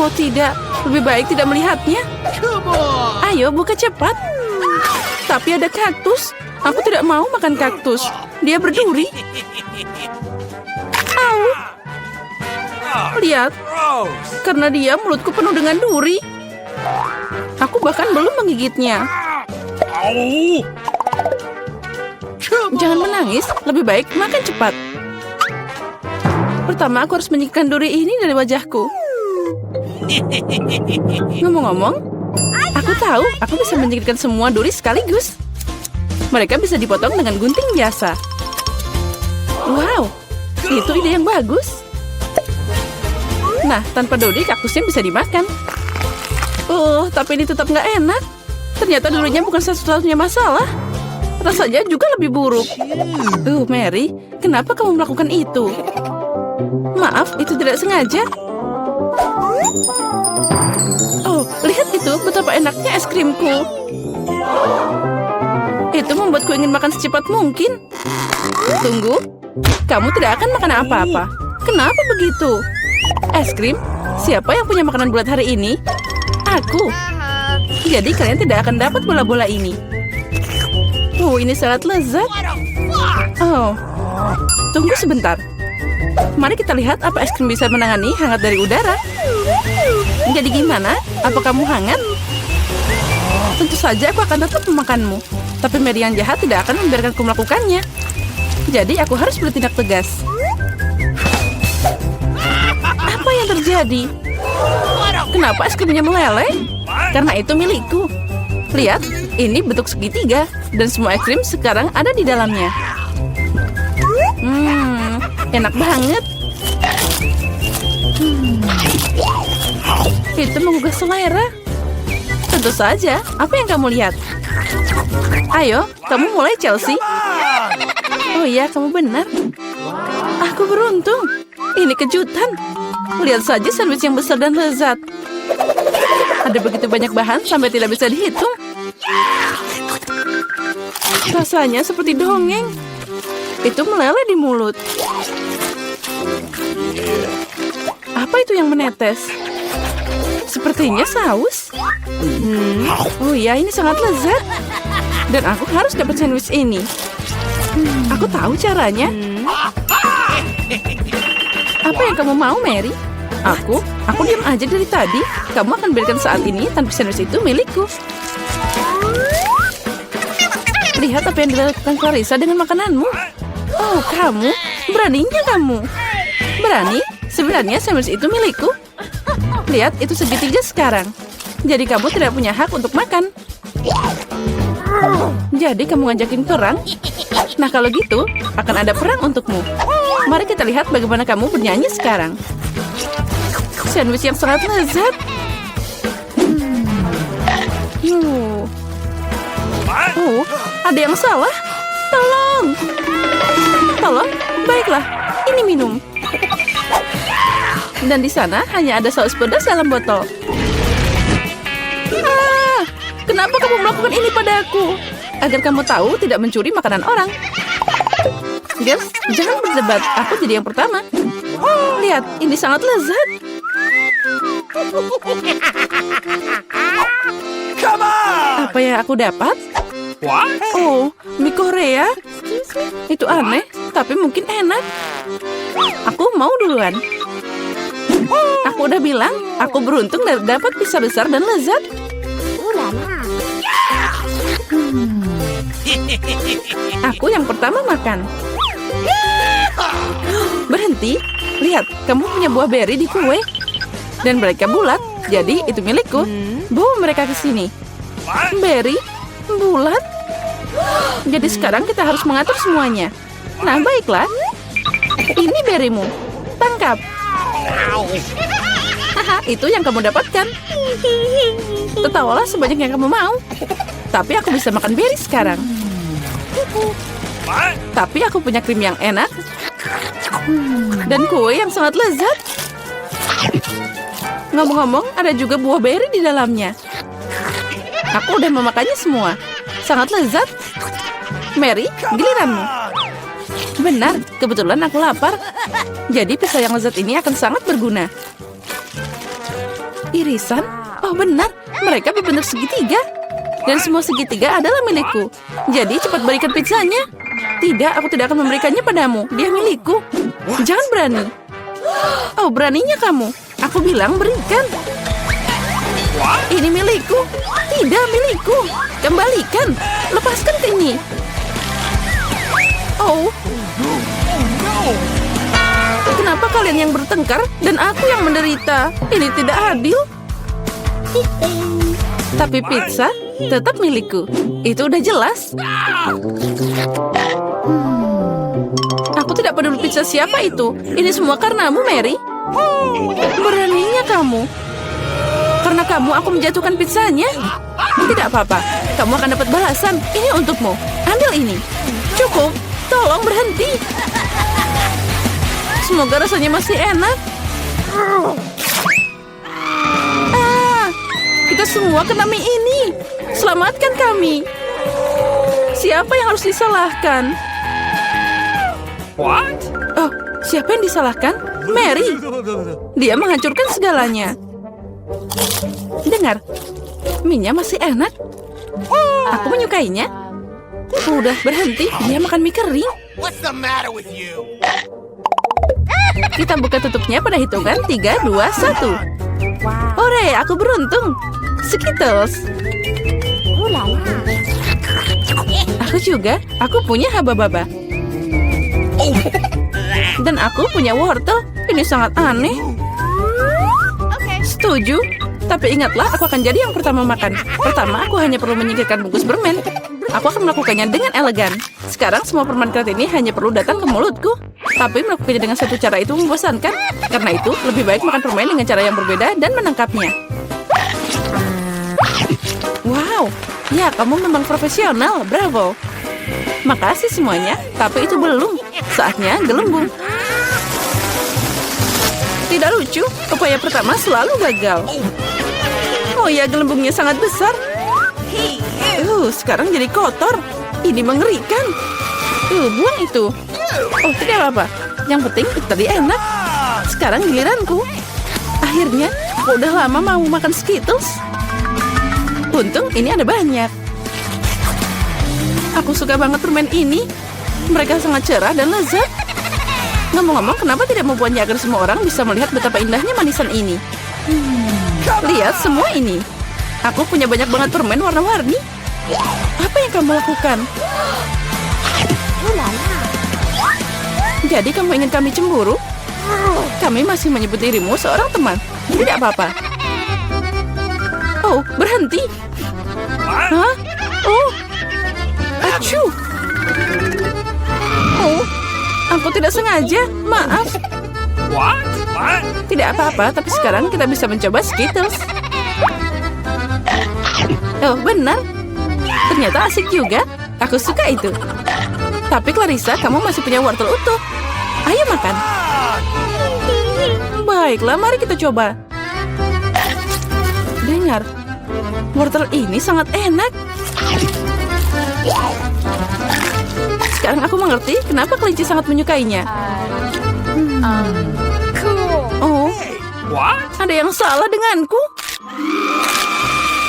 Oh tidak, lebih baik tidak melihatnya. Ayo buka cepat. Tapi ada kaktus. Aku tidak mau makan kaktus. Dia berduri. Au. Lihat, karena dia mulutku penuh dengan duri. Aku bahkan belum menggigitnya. Jangan menangis, lebih baik makan cepat. Pertama, aku harus menyingkirkan duri ini dari wajahku. Ngomong-ngomong, aku tahu aku bisa menyingkirkan semua duri sekaligus. Mereka bisa dipotong dengan gunting biasa. Wow, itu ide yang bagus. Nah, tanpa duri, kaktusnya bisa dimakan. Oh, tapi ini tetap nggak enak. Ternyata durinya bukan satu-satunya masalah. Rasanya juga lebih buruk. Mary, kenapa kamu melakukan itu? Maaf, itu tidak sengaja. Oh, lihat itu, betapa enaknya es krimku. Itu membuatku ingin makan secepat mungkin. Tunggu, kamu tidak akan makan apa-apa. Kenapa begitu? Es krim? Siapa yang punya makanan bulat hari ini? Aku. Jadi kalian tidak akan dapat bola-bola ini. Oh, ini sangat lezat. Oh, tunggu sebentar. Mari kita lihat apa es krim bisa menangani hangat dari udara. Jadi gimana? Apa kamu hangat? Tentu saja aku akan tetap memakanmu. Tapi Mary yang jahat tidak akan membiarkanku melakukannya. Jadi aku harus bertindak tegas. Apa yang terjadi? Kenapa es krimnya meleleh? Karena itu milikku. Lihat, ini bentuk segitiga. Dan semua es krim sekarang ada di dalamnya. Enak banget. Itu menggugah selera. Tentu saja, apa yang kamu lihat? Ayo, kamu mulai, Chelsea. Oh iya, kamu benar. Aku beruntung. Ini kejutan. Lihat saja sandwich yang besar dan lezat. Ada begitu banyak bahan sampai tidak bisa dihitung. Rasanya seperti dongeng. Itu meleleh di mulut. Apa itu yang menetes? Sepertinya saus. Oh iya, ini sangat lezat. Dan aku harus dapat sandwich ini. Aku tahu caranya. Apa yang kamu mau, Mary? Aku diam aja dari tadi. Kamu akan berikan saat ini tanpa sandwich itu milikku. Lihat apa yang dilakukan Clarissa dengan makananmu. Oh, kamu? Beraninya kamu? Berani? Sebenarnya sandwich itu milikku. Lihat, itu segitiga sekarang. Jadi kamu tidak punya hak untuk makan. Jadi kamu ngajakin perang? Nah, kalau gitu, akan ada perang untukmu. Mari kita lihat bagaimana kamu bernyanyi sekarang. Sandwich yang sangat lezat. Oh, ada yang salah. Tolong. Tolong, baiklah. Ini minum. Dan di sana hanya ada saus pedas dalam botol. Kenapa kamu melakukan ini padaku? Agar kamu tahu tidak mencuri makanan orang. Girls, jangan berdebat. Aku jadi yang pertama. Lihat, ini sangat lezat. Apa yang aku dapat? Oh, mie Korea. Itu aneh, tapi mungkin enak. Aku mau duluan. Aku udah bilang, aku beruntung dapat pizza besar dan lezat. Aku yang pertama makan. Berhenti. Lihat, kamu punya buah beri di kue. Dan mereka bulat, jadi itu milikku. Bawa mereka ke sini. Beri bulat. Jadi sekarang kita harus mengatur semuanya. Nah, baiklah. Ini berimu. Tangkap. Haha, itu yang kamu dapatkan. Tertawalah sebanyak yang kamu mau. Tapi aku bisa makan beri sekarang. Tapi aku punya krim yang enak. Dan kue yang sangat lezat. Ngomong-ngomong, ada juga buah beri di dalamnya. Aku udah memakannya semua. Sangat lezat. Mary, giliranmu. Benar, kebetulan aku lapar. Jadi pizza yang lezat ini akan sangat berguna. Irisan? Oh benar, mereka berbentuk segitiga. Dan semua segitiga adalah milikku. Jadi cepat berikan pizzanya. Tidak, aku tidak akan memberikannya padamu. Dia milikku. Jangan berani. Oh, beraninya kamu. Aku bilang berikan. Ini milikku. Tidak milikku. Kembalikan. Lepaskan ini. Oh. Kenapa kalian yang bertengkar dan aku yang menderita? Ini tidak adil. Tapi pizza tetap milikku. Itu udah jelas. Aku tidak peduli pizza siapa itu. Ini semua karenamu, Mary. Beraninya kamu. Karena kamu aku menjatuhkan pizzanya. Tidak apa-apa. Kamu akan dapat balasan. Ini untukmu. Ambil ini. Cukup. Tolong berhenti. Semoga rasanya masih enak. Kita semua kena mie ini. Selamatkan kami. Siapa yang harus disalahkan? What? Oh, siapa yang disalahkan? Mary. Dia menghancurkan segalanya. Dengar, mie-nya masih enak. Aku menyukainya. Udah berhenti, dia makan mie kering. What's the matter with you? Kita buka tutupnya pada hitungan 3, 2, 1. Hore, aku beruntung. Skittles. Aku juga. Aku punya haba-baba. Dan aku punya wortel. Ini sangat aneh. Setuju. Tapi ingatlah, aku akan jadi yang pertama makan. Pertama, aku hanya perlu menyingkirkan bungkus permen. Aku akan melakukannya dengan elegan. Sekarang semua permen karet ini hanya perlu datang ke mulutku. Tapi melakukannya dengan satu cara itu membosankan. Karena itu, lebih baik makan permen dengan cara yang berbeda dan menangkapnya. Wow, ya kamu memang profesional, bravo. Makasih semuanya, tapi itu belum. Saatnya gelembung. Tidak lucu, upaya pertama selalu gagal. Oh ya, gelembungnya sangat besar. Sekarang jadi kotor. Ini mengerikan. Buang itu. Oh, tidak apa-apa. Yang penting itu tadi enak. Sekarang giliranku. Akhirnya, aku udah lama mau makan Skittles. Untung ini ada banyak. Aku suka banget permen ini. Mereka sangat cerah dan lezat. Ngomong-ngomong, kenapa tidak membuatnya agar semua orang bisa melihat betapa indahnya manisan ini? Lihat semua ini. Aku punya banyak banget permen warna-warni. Apa yang kamu lakukan? Jadi kamu ingin kami cemburu? Kami masih menyebut dirimu seorang teman. Tidak apa-apa. Oh, berhenti. Hah? Oh. Acuh. Oh, aku tidak sengaja. Maaf. What? Tidak apa-apa, tapi sekarang kita bisa mencoba Skittles. Oh, benar. Ternyata asik juga. Aku suka itu. Tapi Clarissa, kamu masih punya wortel utuh. Ayo makan. Baiklah, mari kita coba. Dengar, wortel ini sangat enak. Sekarang aku mengerti kenapa kelinci sangat menyukainya. Oh, What? ada yang salah denganku.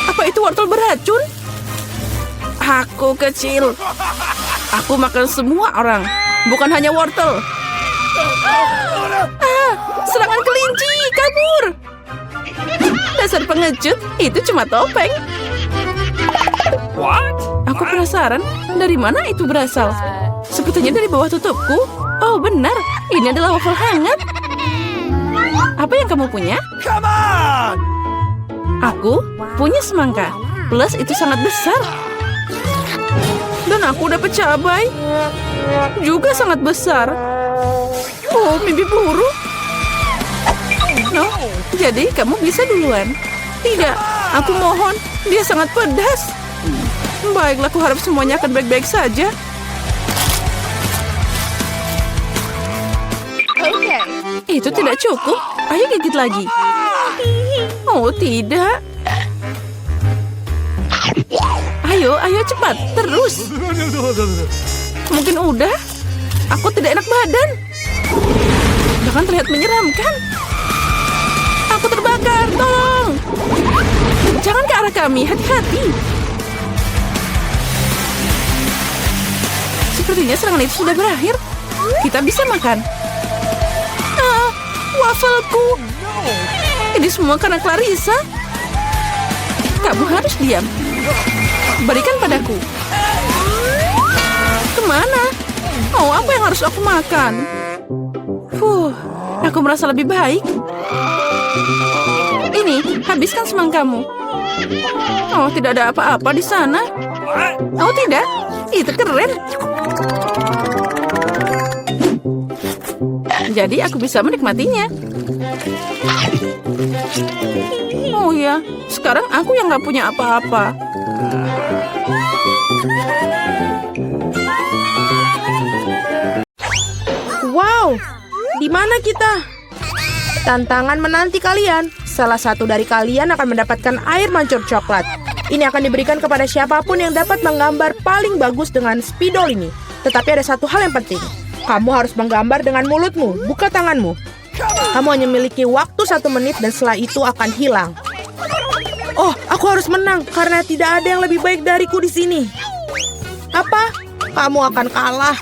Apa itu wortel beracun? Aku kecil. Aku makan semua orang, bukan hanya wortel. Serangan kelinci, kabur. Dasar pengecut, itu cuma topeng. What? Aku penasaran, dari mana itu berasal? Sepertinya dari bawah tutupku. Oh benar, ini adalah waffle hangat. Apa yang kamu punya? Come on! Aku punya semangka. Plus itu sangat besar. Dan aku dapat cabai. Juga sangat besar. Oh, mimpi buruk. No, jadi kamu bisa duluan. Tidak, aku mohon. Dia sangat pedas. Baiklah, aku harap semuanya akan baik-baik saja. Itu tidak cukup. Ayo gigit lagi. Oh, tidak. Ayo, ayo cepat. Terus. Mungkin udah. Aku tidak enak badan. Bahkan terlihat menyeramkan. Aku terbakar. Tolong. suara kami. Hati-hati. Sepertinya serangan itu sudah berakhir. Kita bisa makan. Ah, wafelku. Ini semua karena Clarissa. Kamu harus diam. Berikan padaku. Kemana? Oh, apa yang harus aku makan? Aku merasa lebih baik. Ini, habiskan semangkamu. Oh, tidak ada apa-apa di sana. Oh, tidak. Itu keren. Jadi aku bisa menikmatinya. Oh ya, sekarang aku yang nggak punya apa-apa. Wow, di mana kita? Tantangan menanti kalian. Salah satu dari kalian akan mendapatkan air mancur coklat. Ini akan diberikan kepada siapapun yang dapat menggambar paling bagus dengan spidol ini. Tetapi ada satu hal yang penting. Kamu harus menggambar dengan mulutmu, bukan tanganmu. Kamu hanya memiliki waktu 1 menit dan setelah itu akan hilang. Oh, aku harus menang karena tidak ada yang lebih baik dariku di sini. Apa? Kamu akan kalah.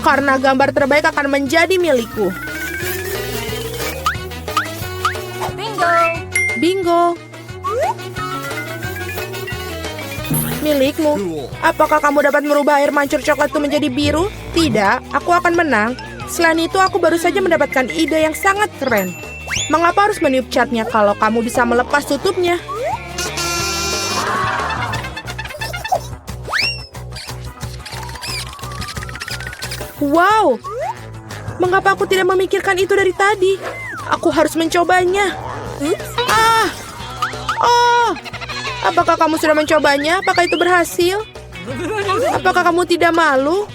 Karena gambar terbaik akan menjadi milikku. Bingo. Milikmu. Apakah kamu dapat merubah air mancur coklat itu menjadi biru? Tidak, aku akan menang. Selain itu, aku baru saja mendapatkan ide yang sangat keren. Mengapa harus meniup catnya kalau kamu bisa melepas tutupnya? Wow, mengapa aku tidak memikirkan itu dari tadi? Aku harus mencobanya. Oh, apakah kamu sudah mencobanya? Apakah itu berhasil? Apakah kamu tidak malu?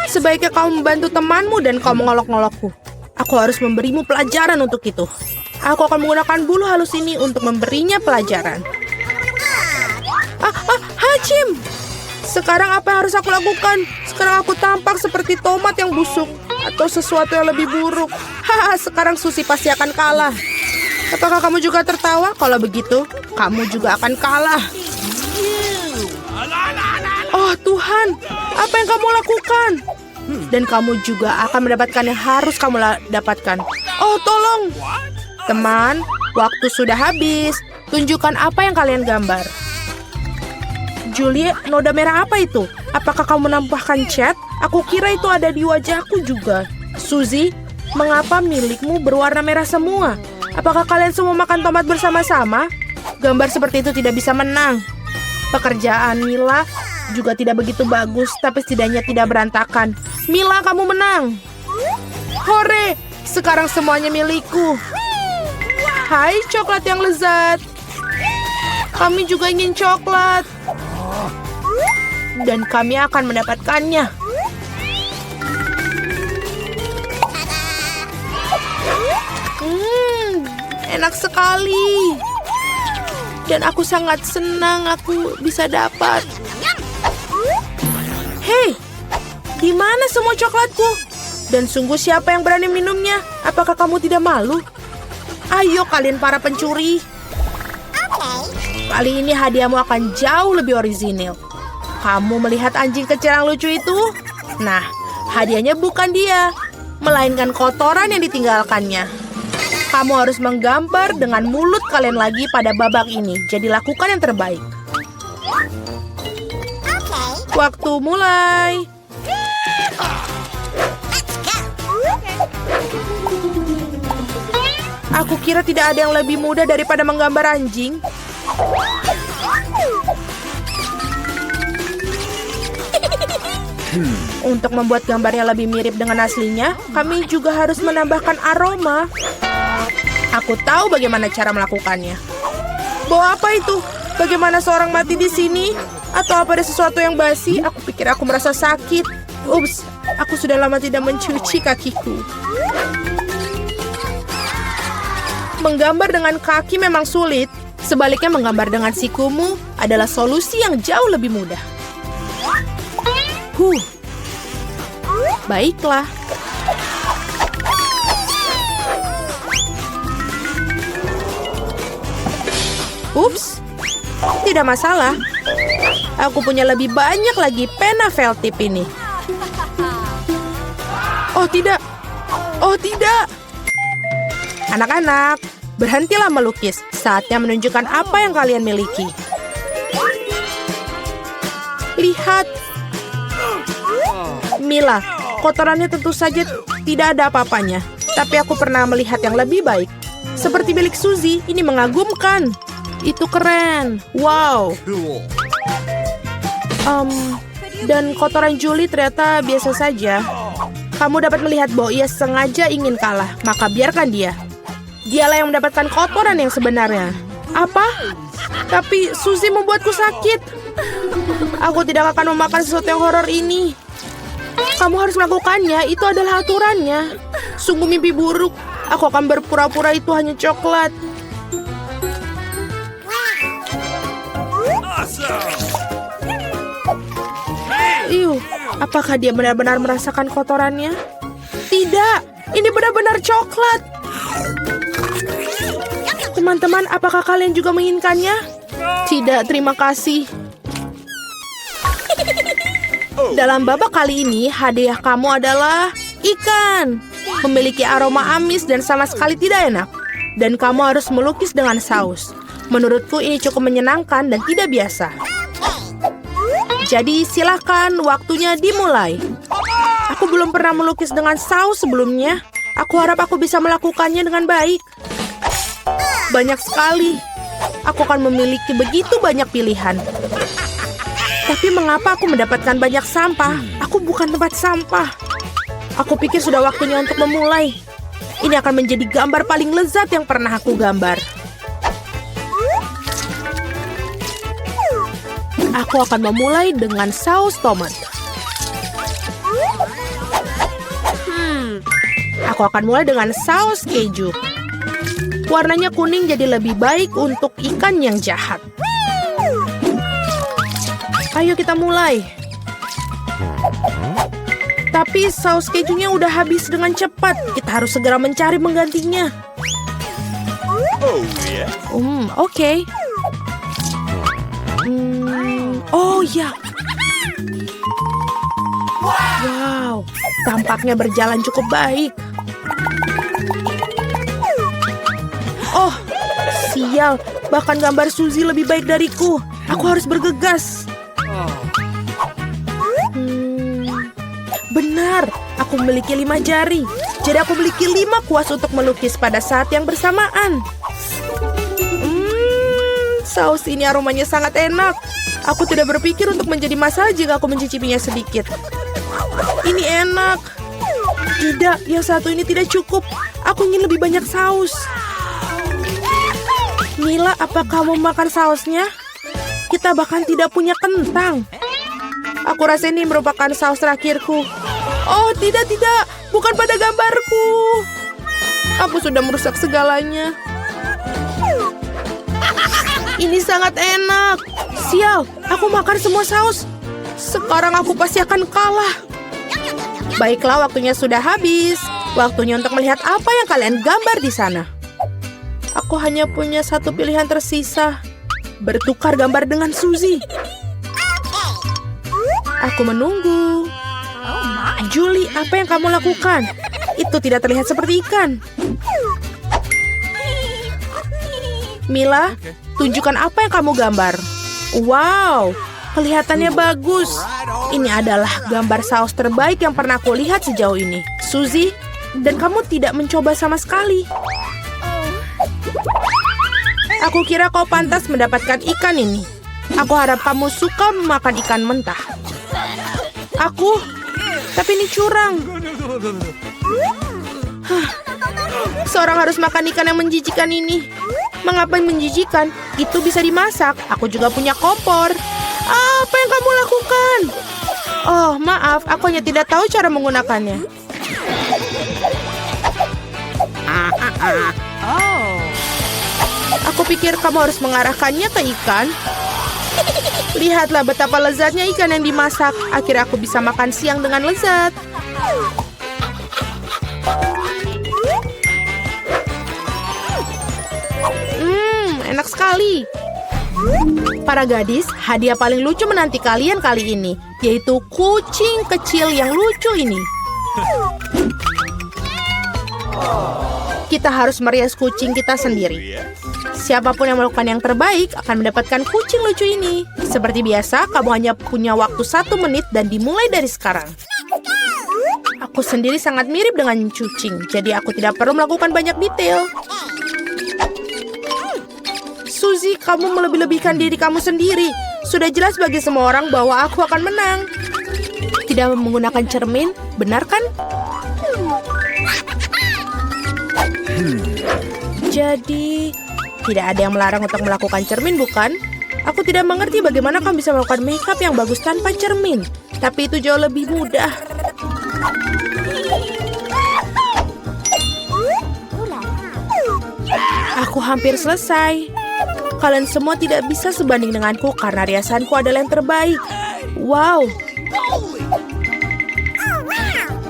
Sebaiknya kamu membantu temanmu dan kamu mengolok-ngolokku. Aku harus memberimu pelajaran untuk itu. Aku akan menggunakan bulu halus ini untuk memberinya pelajaran. Hachim! Sekarang apa yang harus aku lakukan? Sekarang aku tampak seperti tomat yang busuk. Atau sesuatu yang lebih buruk. Sekarang Susi pasti akan kalah. Apakah kamu juga tertawa? Kalau begitu, kamu juga akan kalah. Oh Tuhan, apa yang kamu lakukan? Dan kamu juga akan mendapatkan yang harus kamu dapatkan. Oh tolong. Teman, waktu sudah habis. Tunjukkan apa yang kalian gambar. Julie, noda merah apa itu? Apakah kamu menambahkan cat? Aku kira itu ada di wajahku juga. Suzy, mengapa milikmu berwarna merah semua? Apakah kalian semua makan tomat bersama-sama? Gambar seperti itu tidak bisa menang. Pekerjaan Mila juga tidak begitu bagus, tapi setidaknya tidak berantakan. Mila, kamu menang. Hore, sekarang semuanya milikku. Hai, coklat yang lezat. Kami juga ingin coklat. Dan kami akan mendapatkannya. Enak sekali. Dan aku sangat senang aku bisa dapat. Hei, di mana semua coklatku? Dan sungguh siapa yang berani minumnya? Apakah kamu tidak malu? Ayo kalian para pencuri. Kali ini hadiahmu akan jauh lebih orisinil. Kamu melihat anjing kecil yang lucu itu? Nah, hadiahnya bukan dia, melainkan kotoran yang ditinggalkannya. Kamu harus menggambar dengan mulut kalian lagi pada babak ini. Jadi lakukan yang terbaik. Waktu mulai. Aku kira tidak ada yang lebih mudah daripada menggambar anjing. Untuk membuat gambarnya lebih mirip dengan aslinya, kami juga harus menambahkan aroma. Aku tahu bagaimana cara melakukannya. Bawa apa itu? Bagaimana seorang mati di sini? Atau apa ada sesuatu yang basi? Aku pikir aku merasa sakit. Ups, aku sudah lama tidak mencuci kakiku. Menggambar dengan kaki memang sulit. Sebaliknya menggambar dengan sikumu adalah solusi yang jauh lebih mudah. Baiklah. Ups, tidak masalah. Aku punya lebih banyak lagi pena felt tip ini. Oh tidak, oh tidak. Anak-anak, berhentilah melukis. Saatnya menunjukkan apa yang kalian miliki. Lihat. Mila, kotorannya tentu saja tidak ada apa-apanya. Tapi aku pernah melihat yang lebih baik. Seperti milik Suzy, ini mengagumkan. Itu keren. Wow. Dan kotoran Julie ternyata biasa saja. Kamu dapat melihat bahwa ia sengaja ingin kalah, maka biarkan dia. Dialah yang mendapatkan kotoran yang sebenarnya. Apa? Tapi Suzy membuatku sakit. Aku tidak akan memakan sesuatu yang horor ini. Kamu harus melakukannya, itu adalah aturannya. Sungguh mimpi buruk. Aku akan berpura-pura itu hanya coklat. Iuh, apakah dia benar-benar merasakan kotorannya? Tidak, ini benar-benar coklat. Teman-teman, apakah kalian juga menginginkannya? Tidak, terima kasih. Dalam babak kali ini, hadiah kamu adalah ikan. Memiliki aroma amis dan sama sekali tidak enak. Dan kamu harus melukis dengan saus. Menurutku ini cukup menyenangkan dan tidak biasa. Jadi silahkan, waktunya dimulai. Aku belum pernah melukis dengan saus sebelumnya. Aku harap aku bisa melakukannya dengan baik. Banyak sekali. Aku akan memiliki begitu banyak pilihan. Tapi mengapa aku mendapatkan banyak sampah? Aku bukan tempat sampah. Aku pikir sudah waktunya untuk memulai. Ini akan menjadi gambar paling lezat yang pernah aku gambar. Aku akan memulai dengan saus tomat. Aku akan mulai dengan saus keju. Warnanya kuning jadi lebih baik untuk ikan yang jahat. Ayo kita mulai. Tapi saus kejunya udah habis dengan cepat. Kita harus segera mencari penggantinya. Oke. Oh ya. Wow, tampaknya berjalan cukup baik. Oh, sial. Bahkan gambar Suzy lebih baik dariku. Aku harus bergegas. Benar, aku memiliki 5 jari. Jadi aku memiliki 5 kuas untuk melukis pada saat yang bersamaan. Saus ini aromanya sangat enak. Aku tidak berpikir untuk menjadi masalah jika aku mencicipinya sedikit. Ini enak. Tidak, yang satu ini tidak cukup. Aku ingin lebih banyak saus. Mila, apa kamu makan sausnya? Kita bahkan tidak punya kentang. Aku rasa ini merupakan saus terakhirku. Oh, tidak. Bukan pada gambarku. Aku sudah merusak segalanya. Ini sangat enak. Sial, aku makan semua saus. Sekarang aku pasti akan kalah. Baiklah, waktunya sudah habis. Waktunya untuk melihat apa yang kalian gambar di sana. Aku hanya punya satu pilihan tersisa. Bertukar gambar dengan Suzy. Aku menunggu. Julie, apa yang kamu lakukan? Itu tidak terlihat seperti ikan. Mila, tunjukkan apa yang kamu gambar. Wow, kelihatannya bagus. Ini adalah gambar saus terbaik yang pernah aku lihat sejauh ini. Suzy, dan kamu tidak mencoba sama sekali. Aku kira kau pantas mendapatkan ikan ini. Aku harap kamu suka memakan ikan mentah. Tapi ini curang. Seorang harus makan ikan yang menjijikan ini. Mengapa menjijikan? Itu bisa dimasak. Aku juga punya kompor. Apa yang kamu lakukan? Oh, maaf. Aku hanya tidak tahu cara menggunakannya. Aku pikir kamu harus mengarahkannya ke ikan. Lihatlah betapa lezatnya ikan yang dimasak. Akhirnya aku bisa makan siang dengan lezat. Enak sekali. Para gadis, hadiah paling lucu menanti kalian kali ini, yaitu kucing kecil yang lucu ini. Kita harus merias kucing kita sendiri. Siapapun yang melakukan yang terbaik akan mendapatkan kucing lucu ini. Seperti biasa, kamu hanya punya waktu 1 menit dan dimulai dari sekarang. Aku sendiri sangat mirip dengan kucing, jadi aku tidak perlu melakukan banyak detail. Suzy, kamu melebih-lebihkan diri kamu sendiri. Sudah jelas bagi semua orang bahwa aku akan menang. Tidak menggunakan cermin, benar kan? Jadi, tidak ada yang melarang untuk melakukan cermin, bukan? Aku tidak mengerti bagaimana kamu bisa melakukan makeup yang bagus tanpa cermin. Tapi itu jauh lebih mudah. Aku hampir selesai. Kalian semua tidak bisa sebanding denganku karena riasanku adalah yang terbaik. Wow.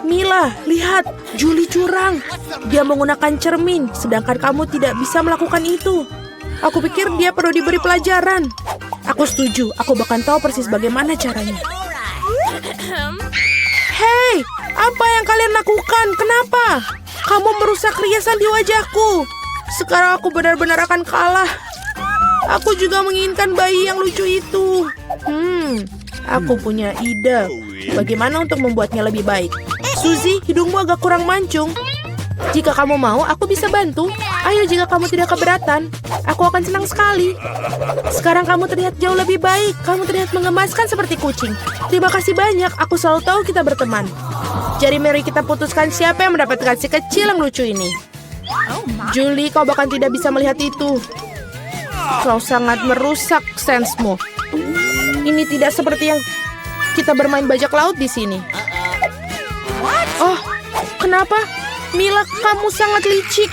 Mila, lihat. Julie curang. Dia menggunakan cermin, sedangkan kamu tidak bisa melakukan itu. Aku pikir dia perlu diberi pelajaran. Aku setuju. Aku bahkan tahu persis bagaimana caranya. Hei, apa yang kalian lakukan? Kenapa? Kamu merusak riasan di wajahku. Sekarang aku benar-benar akan kalah. Aku juga menginginkan bayi yang lucu itu. Aku punya ide. Bagaimana untuk membuatnya lebih baik? Suzy, hidungmu agak kurang mancung. Jika kamu mau, aku bisa bantu. Ayo, jika kamu tidak keberatan, aku akan senang sekali. Sekarang kamu terlihat jauh lebih baik. Kamu terlihat mengemaskan seperti kucing. Terima kasih banyak. Aku selalu tahu kita berteman. Jadi mari kita putuskan siapa yang mendapatkan si kecil yang lucu ini. Julie, kau bahkan tidak bisa melihat itu. Kau sangat merusak sensemu. Ini tidak seperti yang kita bermain bajak laut di sini. Oh, kenapa? Mila, kamu sangat licik.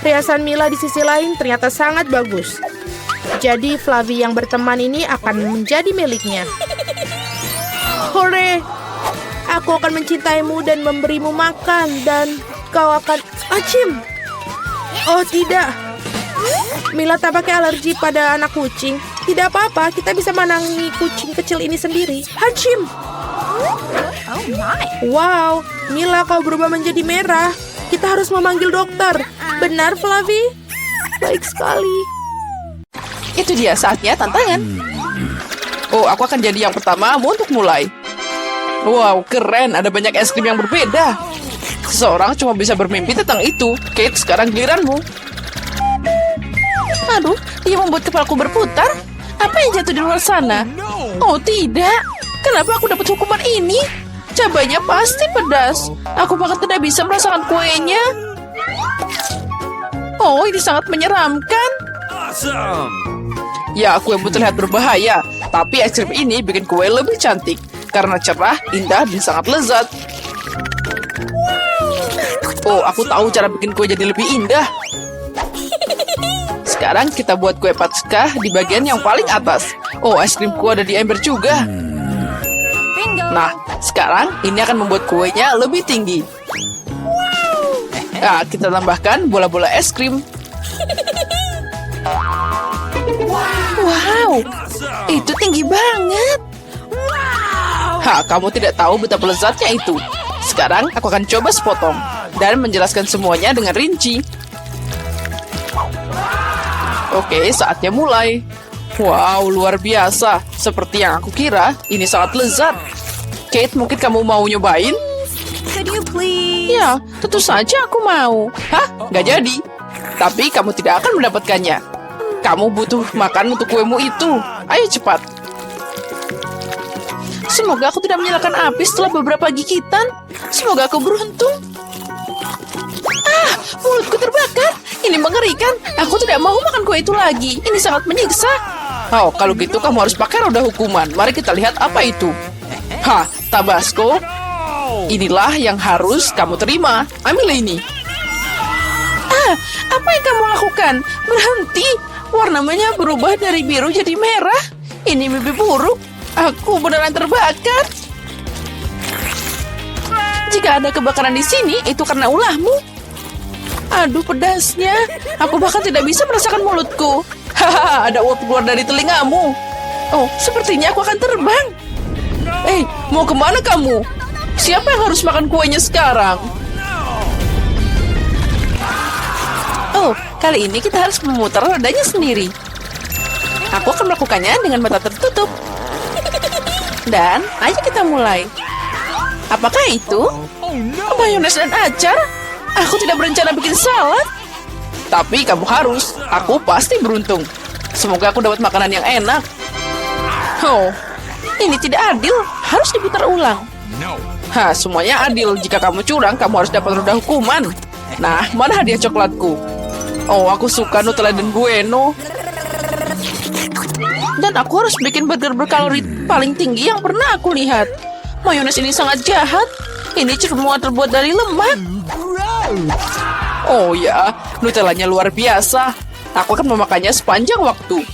Riasan Mila di sisi lain ternyata sangat bagus. Jadi Flavie yang berteman ini akan menjadi miliknya. Hore! Aku akan mencintaimu dan memberimu makan dan kau akan... Acim! Oh tidak. Mila tampaknya alergi pada anak kucing. Tidak apa-apa, kita bisa menangi kucing kecil ini sendiri. Acim! Wow, Mila, kau berubah menjadi merah. Kita harus memanggil dokter. Benar, Flavie? Baik sekali. Itu dia saatnya tantangan. Oh, aku akan jadi yang pertama untuk mulai. Wow, keren. Ada banyak es krim yang berbeda. Seseorang cuma bisa bermimpi tentang itu. Kate, sekarang giliranmu. Aduh, dia membuat kepalaku berputar. Apa yang jatuh di luar sana? Oh, tidak. Kenapa aku dapat hukuman ini? Cabanya pasti pedas. Aku bahkan tidak bisa merasakan kuenya. Oh, ini sangat menyeramkan. Awesome! Ya, kue pun terlihat berbahaya. Tapi es krim ini bikin kue lebih cantik. Karena cerah, indah, dan sangat lezat. Oh, aku tahu cara bikin kue jadi lebih indah. Sekarang kita buat kue Paskah di bagian yang paling atas. Oh, es krimku ada di ember juga. Nah, sekarang ini akan membuat kuenya lebih tinggi. Nah, kita tambahkan bola-bola es krim. Wow, itu tinggi banget. Kamu tidak tahu betapa lezatnya itu. Sekarang aku akan coba sepotong dan menjelaskan semuanya dengan rinci. Oke, saatnya mulai. Wow, luar biasa. Seperti yang aku kira, ini sangat lezat. Kate, mungkin kamu mau nyobain? Could you please? Ya, tentu saja aku mau. Hah? Nggak jadi. Tapi kamu tidak akan mendapatkannya. Kamu butuh makan untuk kuemu itu. Ayo cepat. Semoga aku tidak menyalakan api setelah beberapa gigitan. Semoga aku beruntung. Mulutku terbakar. Ini mengerikan. Aku tidak mau makan kue itu lagi. Ini sangat menyiksa. Oh, kalau gitu kamu harus pakai roda hukuman. Mari kita lihat apa itu. Tabasco. Inilah yang harus kamu terima. Ambil ini. Apa yang kamu lakukan? Berhenti. Warnanya berubah dari biru jadi merah. Ini mimpi buruk. Aku beneran terbakar. Jika ada kebakaran di sini, itu karena ulahmu. Aduh, pedasnya. Aku bahkan tidak bisa merasakan mulutku. Hahaha, ada uap keluar dari telingamu. Oh, sepertinya aku akan terbang. Mau kemana kamu? Siapa yang harus makan kuenya sekarang? Oh, kali ini kita harus memutar rodanya sendiri. Aku akan melakukannya dengan mata tertutup. Dan, ayo kita mulai. Apakah itu? Mayones dan acar? Aku tidak berencana bikin salad. Tapi kamu harus. Aku pasti beruntung. Semoga aku dapat makanan yang enak. Oh, ini tidak adil. Harus diputar ulang. No. Semuanya adil. Jika kamu curang, kamu harus dapat roda hukuman. Nah, mana hadiah coklatku? Oh, aku suka Nutella dan Bueno. Dan aku harus bikin burger berkalori paling tinggi yang pernah aku lihat. Mayones ini sangat jahat. Ini semua terbuat dari lemak. Oh ya, Nutellanya luar biasa. Aku akan memakannya sepanjang waktu.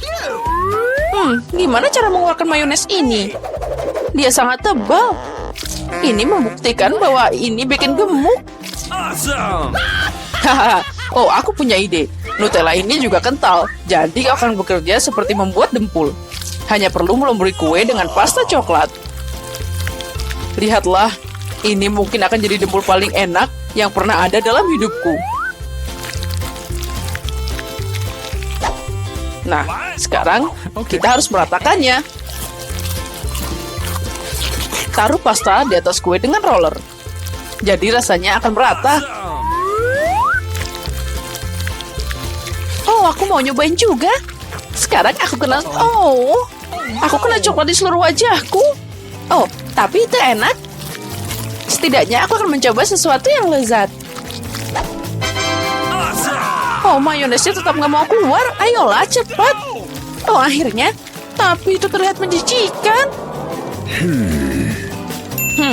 Gimana cara mengeluarkan mayones ini? Dia sangat tebal. Ini membuktikan bahwa ini bikin gemuk. Awesome. Oh, aku punya ide. Nutella ini juga kental, jadi akan bekerja seperti membuat dempul. Hanya perlu melumuri kue dengan pasta coklat. Lihatlah, ini mungkin akan jadi dempul paling enak yang pernah ada dalam hidupku. Nah, sekarang kita harus meratakannya. Taruh pasta di atas kue dengan roller. Jadi rasanya akan merata. Oh, aku mau nyobain juga. Sekarang aku kena... Oh, aku kena coklat di seluruh wajahku. Oh, tapi itu enak. Setidaknya aku akan mencoba sesuatu yang lezat. Oh, mayonesnya tetap nggak mau keluar. Ayolah, cepat. Oh, akhirnya. Tapi itu terlihat menjijikan.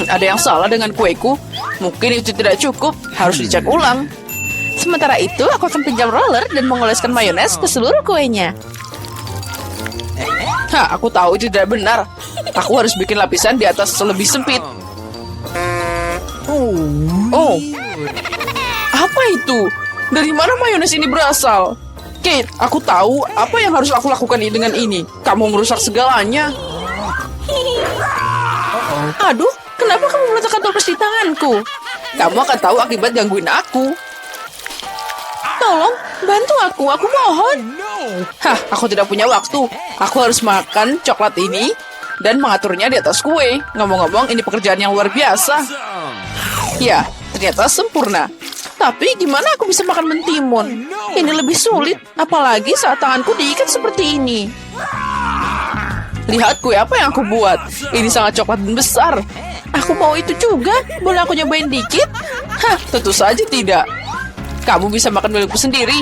Ada yang salah dengan kueku. Mungkin itu tidak cukup. Harus dicek ulang. Sementara itu, aku akan pinjam roller dan mengoleskan mayones ke seluruh kuenya. Aku tahu itu tidak benar. Aku harus bikin lapisan di atas lebih sempit. Oh, apa itu? Dari mana mayones ini berasal? Kate, aku tahu apa yang harus aku lakukan dengan ini. Kamu merusak segalanya. Aduh, kenapa kamu meletakkan toples di tanganku? Kamu akan tahu akibat gangguin aku. Tolong, bantu aku mohon. Aku tidak punya waktu. Aku harus makan coklat ini dan mengaturnya di atas kue. Ngomong-ngomong, ini pekerjaan yang luar biasa. Ya, ternyata sempurna. Tapi gimana aku bisa makan mentimun? Ini lebih sulit, apalagi saat tanganku diikat seperti ini. Lihat kue apa yang aku buat. Ini sangat coklat dan besar. Aku mau itu juga. Boleh aku nyobain dikit? Tentu saja tidak. Kamu bisa makan milikku sendiri.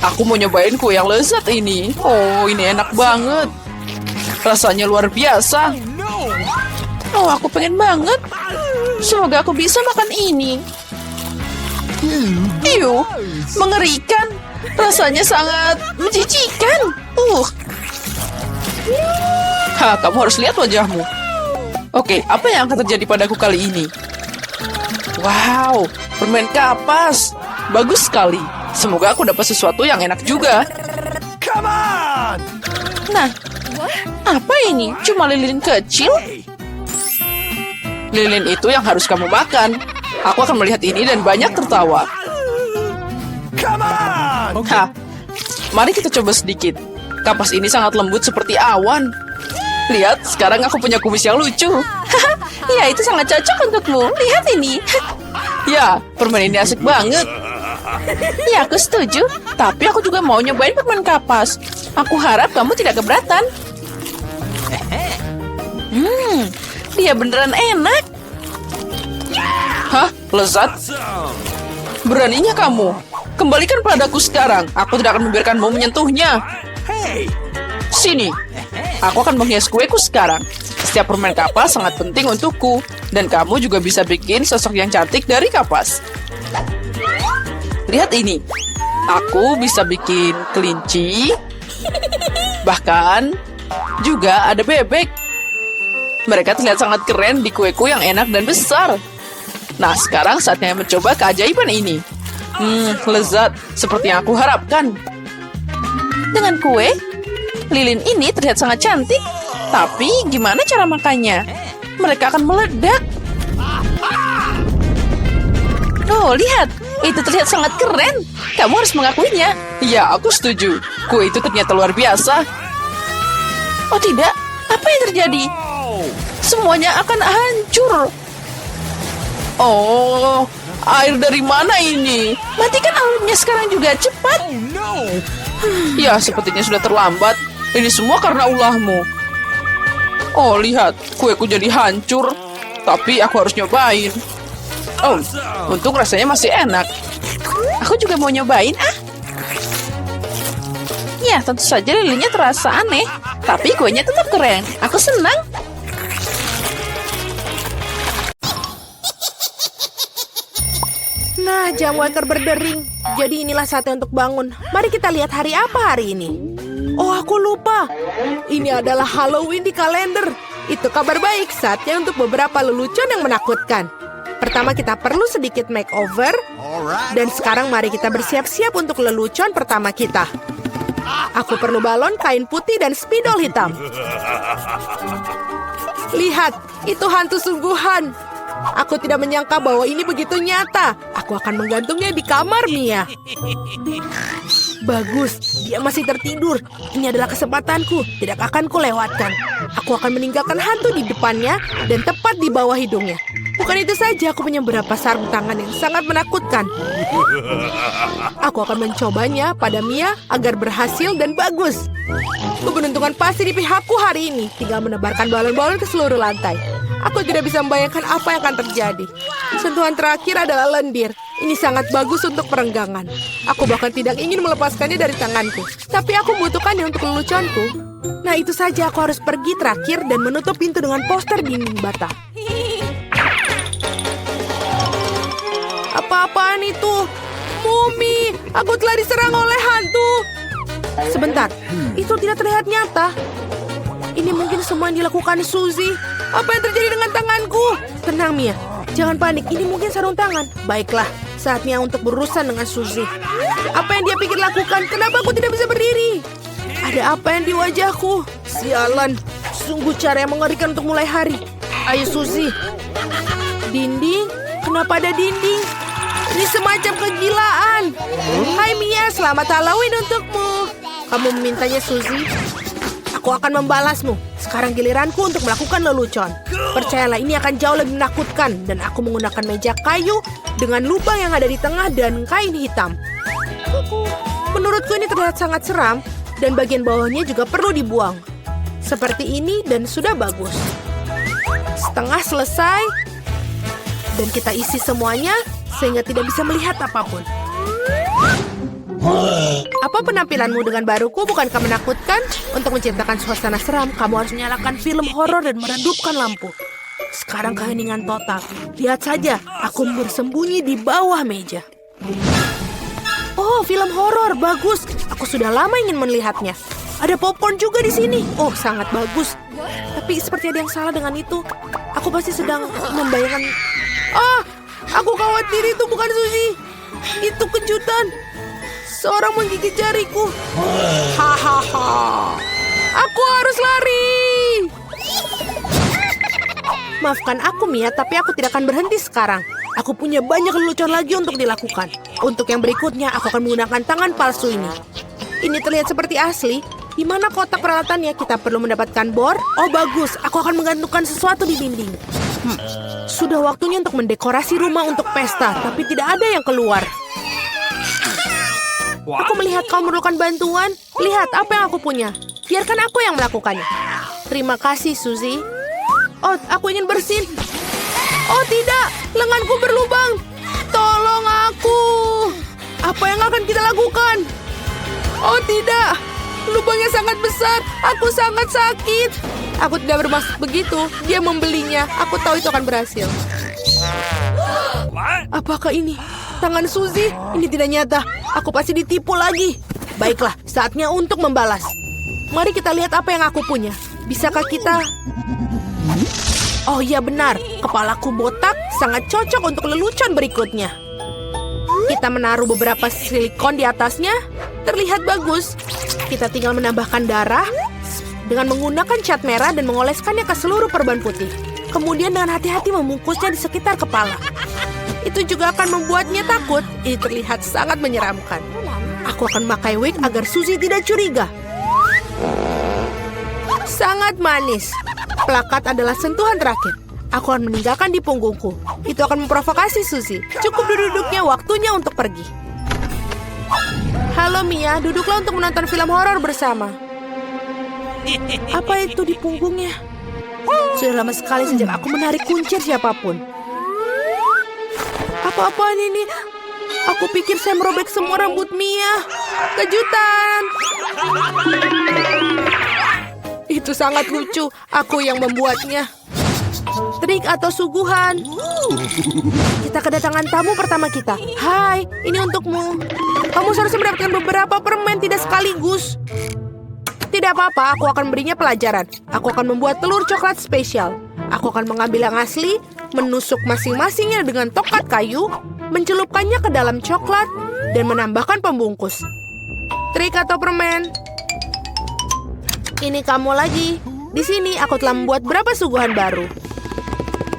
Aku mau nyobain kue yang lezat ini. Oh, ini enak banget. Rasanya luar biasa. Oh, aku pengen banget. Semoga aku bisa makan ini. Iu, mengerikan. Rasanya sangat menjijikan. Kamu harus lihat wajahmu. Oke, apa yang akan terjadi padaku kali ini? Wow, permen kapas. Bagus sekali. Semoga aku dapat sesuatu yang enak juga. Come on. Nah, apa ini? Cuma lilin kecil? Lilin itu yang harus kamu makan. Aku akan melihat ini dan banyak tertawa. Come on. Mari kita coba sedikit. Kapas ini sangat lembut seperti awan. Lihat, sekarang aku punya kumis yang lucu. Ya, itu sangat cocok untukmu. Lihat ini. Ya, permen ini asik banget. Ya, aku setuju. Tapi aku juga mau nyobain permen kapas. Aku harap kamu tidak keberatan. Dia beneran enak. Lezat? Beraninya kamu. Kembalikan padaku sekarang. Aku tidak akan membiarkanmu menyentuhnya. Hey. Sini. Aku akan menghias kueku sekarang. Setiap permen kapas sangat penting untukku. Dan kamu juga bisa bikin sosok yang cantik dari kapas. Lihat ini. Aku bisa bikin kelinci. Bahkan juga ada bebek. Mereka terlihat sangat keren di kueku yang enak dan besar. Nah, sekarang saatnya mencoba keajaiban ini. Lezat. Seperti yang aku harapkan. Dengan kue, lilin ini terlihat sangat cantik. Tapi gimana cara makannya? Mereka akan meledak. Oh, lihat. Itu terlihat sangat keren. Kamu harus mengakuinya. Ya, aku setuju. Kue itu ternyata luar biasa. Oh tidak, apa yang terjadi? Semuanya akan hancur. Oh, air dari mana ini? Matikan airnya sekarang juga, cepat. Ya, sepertinya sudah terlambat. Ini semua karena ulahmu. Oh, lihat, kueku jadi hancur. Tapi aku harus nyobain. Oh, untung rasanya masih enak. Aku juga mau nyobain, Ya, tentu saja lilinnya terasa aneh. Tapi kuenya tetap keren. Aku senang. Nah, jam waker berdering. Jadi inilah saatnya untuk bangun. Mari kita lihat hari apa hari ini. Oh, aku lupa. Ini adalah Halloween di kalender. Itu kabar baik, saatnya untuk beberapa lelucon yang menakutkan. Pertama kita perlu sedikit makeover. Dan sekarang mari kita bersiap-siap untuk lelucon pertama kita. Aku perlu balon, kain putih, dan spidol hitam. Lihat, itu hantu sungguhan. Aku tidak menyangka bahwa ini begitu nyata. Aku akan menggantungnya di kamar Mia. Bagus, dia masih tertidur. Ini adalah kesempatanku, tidak akan kulewatkan. Aku akan meninggalkan hantu di depannya dan tepat di bawah hidungnya. Bukan itu saja, aku punya beberapa sarung tangan yang sangat menakutkan. Aku akan mencobanya pada Mia agar berhasil dan bagus. Keberuntungan pasti di pihakku hari ini. Tinggal menebarkan balon-balon ke seluruh lantai. Aku tidak bisa membayangkan apa yang akan terjadi. Sentuhan terakhir adalah lendir. Ini sangat bagus untuk perenggangan. Aku bahkan tidak ingin melepaskannya dari tanganku. Tapi aku membutuhkannya untuk leluconku. Nah, itu saja, aku harus pergi terakhir dan menutup pintu dengan poster dinding bata. Apa-apaan itu? Mumi, aku telah diserang oleh hantu. Sebentar, itu tidak terlihat nyata. Ini mungkin semua yang dilakukan Suzy. Apa yang terjadi dengan tanganku? Tenang, Mia. Jangan panik, ini mungkin sarung tangan. Baiklah, saatnya untuk berurusan dengan Suzy. Apa yang dia pikir lakukan? Kenapa aku tidak bisa berdiri? Ada apa yang di wajahku? Sialan, sungguh cara yang mengerikan untuk mulai hari. Ayo, Suzy. Dinding? Kenapa ada dinding? Ini semacam kegilaan. Hai, Mia, selamat Halloween untukmu. Kamu memintanya, Suzy? Aku akan membalasmu. Sekarang giliranku untuk melakukan lelucon. Percayalah, ini akan jauh lebih menakutkan. Dan aku menggunakan meja kayu dengan lubang yang ada di tengah dan kain hitam. Menurutku ini terlihat sangat seram. Dan bagian bawahnya juga perlu dibuang. Seperti ini dan sudah bagus. Setengah selesai. Dan kita isi semuanya sehingga tidak bisa melihat apapun. Apa penampilanmu dengan baruku bukankah menakutkan? Untuk menciptakan suasana seram, kamu harus menyalakan film horor dan meredupkan lampu. Sekarang keheningan total. Lihat saja, aku bersembunyi di bawah meja. Oh, film horor, bagus. Aku sudah lama ingin melihatnya. Ada popcorn juga di sini. Oh, sangat bagus. Tapi seperti ada yang salah dengan itu. Aku pasti sedang membayangkan... Ah, aku khawatir itu bukan Suzy. Itu kejutan. Seorang menggigit jariku. Hahaha. Aku harus lari. Maafkan aku, Mia, tapi aku tidak akan berhenti sekarang. Aku punya banyak lelucon lagi untuk dilakukan. Untuk yang berikutnya, aku akan menggunakan tangan palsu ini. Ini terlihat seperti asli. Di mana kotak peralatannya? Kita perlu mendapatkan bor. Oh, bagus. Aku akan menggantungkan sesuatu di dinding. Sudah waktunya untuk mendekorasi rumah untuk pesta, tapi tidak ada yang keluar. Aku melihat kau memerlukan bantuan. Lihat apa yang aku punya. Biarkan aku yang melakukannya. Terima kasih, Suzy. Oh, aku ingin bersin. Oh, tidak. Lenganku berlubang. Tolong aku. Apa yang akan kita lakukan? Oh, tidak. Lubangnya sangat besar. Aku sangat sakit. Aku tidak bermaksud begitu. Dia membelinya. Aku tahu itu akan berhasil. Apakah ini tangan Suzy? Ini tidak nyata. Aku pasti ditipu lagi. Baiklah, saatnya untuk membalas. Mari kita lihat apa yang aku punya. Bisakah kita... Oh iya benar, kepalaku botak sangat cocok untuk lelucon berikutnya. Kita menaruh beberapa silikon di atasnya. Terlihat bagus. Kita tinggal menambahkan darah dengan menggunakan cat merah dan mengoleskannya ke seluruh perban putih. Kemudian dengan hati-hati membungkusnya di sekitar kepala. Itu juga akan membuatnya takut. Ini terlihat sangat menyeramkan. Aku akan memakai wig agar Suzy tidak curiga. Sangat manis. Plakat adalah sentuhan terakhir. Aku akan meninggalkan di punggungku. Itu akan memprovokasi Suzy. Cukup duduknya, waktunya untuk pergi. Halo Mia, duduklah untuk menonton film horor bersama. Apa itu di punggungnya? Sudah lama sekali sejak aku menarik kuncir siapapun. Apa-apaan ini? Aku pikir saya merobek semua rambut Mia. Kejutan! Itu sangat lucu. Aku yang membuatnya. Trik atau suguhan. Kita kedatangan tamu pertama kita. Hai, ini untukmu. Kamu seharusnya mendapatkan beberapa permen, tidak sekaligus. Tidak apa-apa, aku akan berinya pelajaran. Aku akan membuat telur coklat spesial. Aku akan mengambil yang asli, menusuk masing-masingnya dengan tongkat kayu, mencelupkannya ke dalam coklat, dan menambahkan pembungkus. Trik atau permen? Ini kamu lagi. Di sini aku telah membuat beberapa suguhan baru.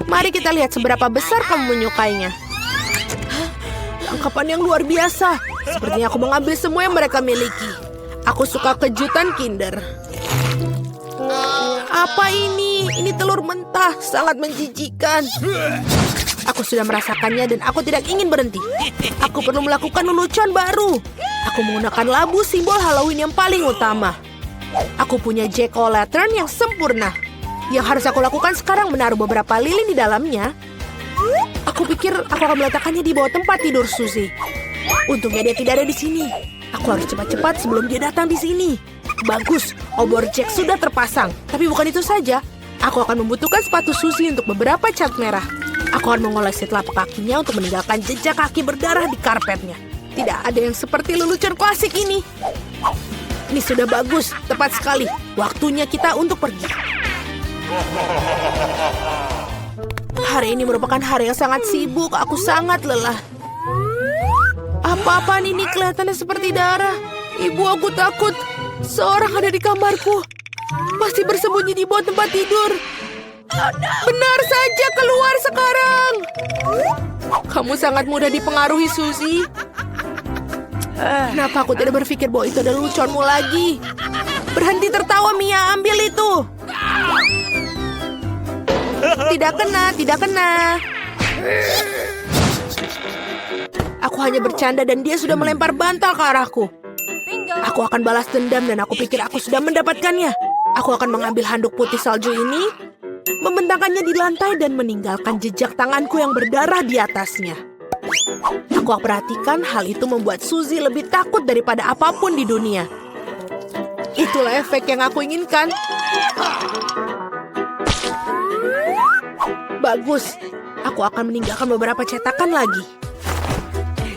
Mari kita lihat seberapa besar kamu menyukainya. Tangkapan yang luar biasa. Sepertinya aku mengambil semua yang mereka miliki. Aku suka kejutan Kinder. Apa ini? Ini telur mentah, sangat menjijikan. Aku sudah merasakannya dan aku tidak ingin berhenti. Aku perlu melakukan lelucon baru. Aku menggunakan labu simbol Halloween yang paling utama. Aku punya jack-o'-lantern yang sempurna. Yang harus aku lakukan sekarang menaruh beberapa lilin di dalamnya. Aku pikir aku akan meletakkannya di bawah tempat tidur Suzy. Untungnya dia tidak ada di sini. Aku harus cepat-cepat sebelum dia datang di sini. Bagus, obor Jack sudah terpasang. Tapi bukan itu saja. Aku akan membutuhkan sepatu Suzy untuk beberapa cat merah. Aku akan mengolesi telapak kakinya untuk meninggalkan jejak kaki berdarah di karpetnya. Tidak ada yang seperti lelucon klasik ini. Ini sudah bagus, tepat sekali. Waktunya kita untuk pergi. Hari ini merupakan hari yang sangat sibuk. Aku sangat lelah. Apa-apaan ini kelihatannya seperti darah. Ibu, aku takut. Seorang ada di kamarku. Pasti bersembunyi di bawah tempat tidur. Benar saja, keluar sekarang. Kamu sangat mudah dipengaruhi, Suzy. Kenapa aku tidak berpikir bahwa itu adalah leluconmu lagi? Berhenti tertawa, Mia. Ambil itu. Tidak kena, tidak kena. Aku hanya bercanda dan dia sudah melempar bantal ke arahku. Aku akan balas dendam dan aku pikir aku sudah mendapatkannya. Aku akan mengambil handuk putih salju ini, membentangkannya di lantai dan meninggalkan jejak tanganku yang berdarah di atasnya. Aku perhatikan hal itu membuat Suzy lebih takut daripada apapun di dunia. Itulah efek yang aku inginkan. Bagus. Aku akan meninggalkan beberapa cetakan lagi.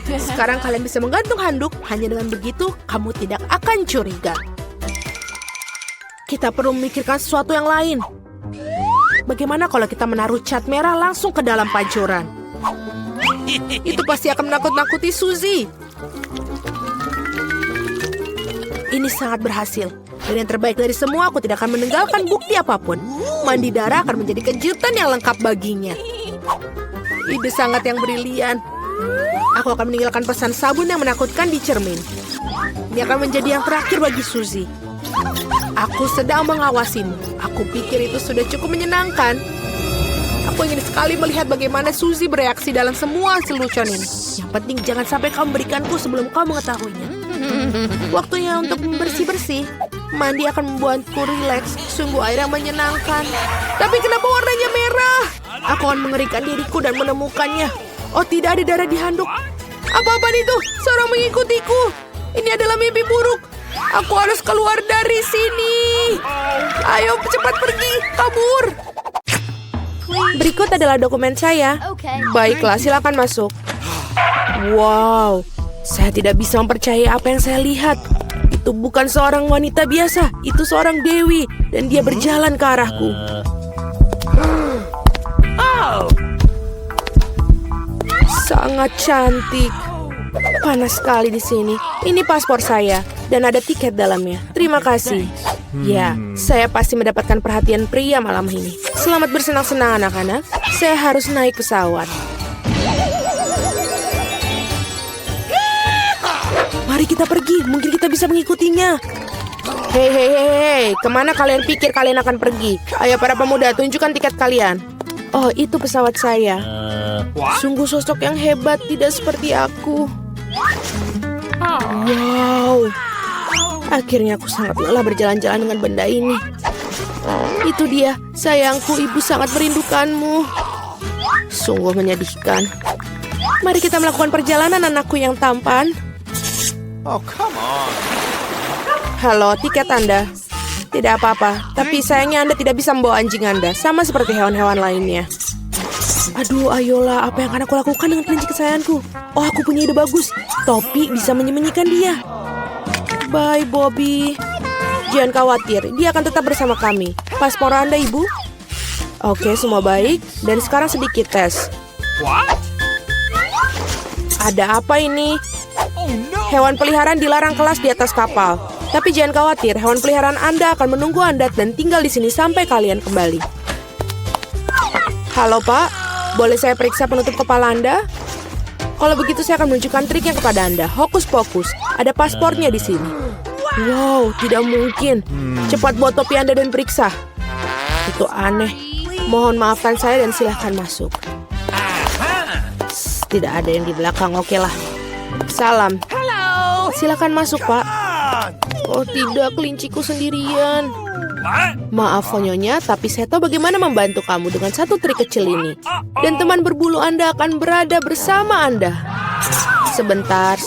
Sekarang kalian bisa menggantung handuk. Hanya dengan begitu, kamu tidak akan curiga. Kita perlu memikirkan sesuatu yang lain. Bagaimana kalau kita menaruh cat merah langsung ke dalam pancuran? Itu pasti akan menakut-nakuti Suzy. Ini sangat berhasil. Dan yang terbaik dari semua, aku tidak akan meninggalkan bukti apapun. Mandi darah akan menjadi kejutan yang lengkap baginya. Ide sangat yang brilian. Aku akan meninggalkan pesan sabun yang menakutkan di cermin. Ini akan menjadi yang terakhir bagi Suzy. Aku sedang mengawasimu. Aku pikir itu sudah cukup menyenangkan. Aku ingin sekali melihat bagaimana Suzy bereaksi dalam semua lelucon ini. Yang penting jangan sampai kamu berikanku sebelum kau mengetahuinya. Waktunya untuk bersih-bersih. Mandi akan membuatku rileks. Sungguh air yang menyenangkan. Tapi kenapa warnanya merah? Aku akan mengerikan diriku dan menemukannya. Oh, tidak ada darah di handuk. Apa-apaan itu? Seorang mengikutiku. Ini adalah mimpi buruk. Aku harus keluar dari sini. Ayo cepat pergi, kabur. Berikut adalah dokumen saya. Baiklah, silakan masuk. Wow, saya tidak bisa mempercayai apa yang saya lihat. Itu bukan seorang wanita biasa. Itu seorang dewi. Dan dia berjalan ke arahku. Sangat cantik. Panas sekali di sini. Ini paspor saya. dan ada tiket dalamnya. Terima kasih. Ya, saya pasti mendapatkan perhatian pria malam ini. Selamat bersenang-senang anak-anak. Saya harus naik pesawat. Mari kita pergi, mungkin kita bisa mengikutinya. Hei, kemana kalian pikir kalian akan pergi? Ayo para pemuda, tunjukkan tiket kalian. Oh, itu pesawat saya. Sungguh sosok yang hebat, tidak seperti aku. Wow. Akhirnya aku sangat lelah berjalan-jalan dengan benda ini. Itu dia, sayangku, ibu sangat merindukanmu. Sungguh menyedihkan. Mari kita melakukan perjalanan, anakku yang tampan. Oh, come on. Halo, tiket Anda. Tidak apa-apa, tapi sayangnya Anda tidak bisa membawa anjing Anda, sama seperti hewan-hewan lainnya. Aduh, ayolah, apa yang akan aku lakukan dengan kelinci kesayanganku? Oh, aku punya ide bagus. Topi bisa menyembunyikan dia. Bye, Bobby. Jangan khawatir, dia akan tetap bersama kami. Paspor Anda, Ibu? Oke, semua baik. Dan sekarang sedikit tes. What? Ada apa ini? Oh no! Hewan peliharaan dilarang kelas di atas kapal. Tapi jangan khawatir, hewan peliharaan Anda akan menunggu Anda dan tinggal di sini sampai kalian kembali. Halo, Pak. Boleh saya periksa penutup kepala Anda? Kalau begitu saya akan menunjukkan triknya kepada Anda. Hokus pokus. Ada paspornya di sini. Wow, tidak mungkin. Cepat buat topi Anda dan periksa. Itu aneh. Mohon maafkan saya dan silahkan masuk. Tidak ada yang di belakang, oke lah. Salam. Silahkan masuk, Pak. Oh tidak, kelinciku sendirian. What? Maaf Nyonya, tapi saya tahu bagaimana membantu kamu dengan satu trik kecil ini. Dan teman berbulu Anda akan berada bersama Anda. Sebentar.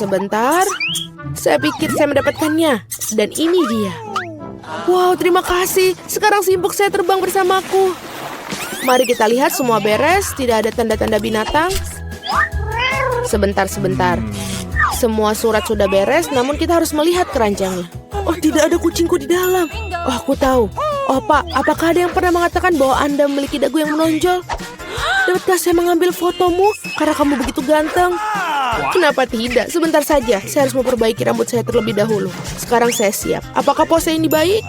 Saya pikir saya mendapatkannya. Dan ini dia. Wow, terima kasih. Sekarang simpuk saya terbang bersamaku. Mari kita lihat semua beres. Tidak ada tanda-tanda binatang. Sebentar. Semua surat sudah beres, namun kita harus melihat keranjangnya. Oh, tidak ada kucingku di dalam. Oh, aku tahu. Oh, Pak, apakah ada yang pernah mengatakan bahwa Anda memiliki dagu yang menonjol? Dapatkah saya mengambil fotomu karena kamu begitu ganteng? Kenapa tidak? Sebentar saja, saya harus memperbaiki rambut saya terlebih dahulu. Sekarang saya siap. Apakah pose ini baik?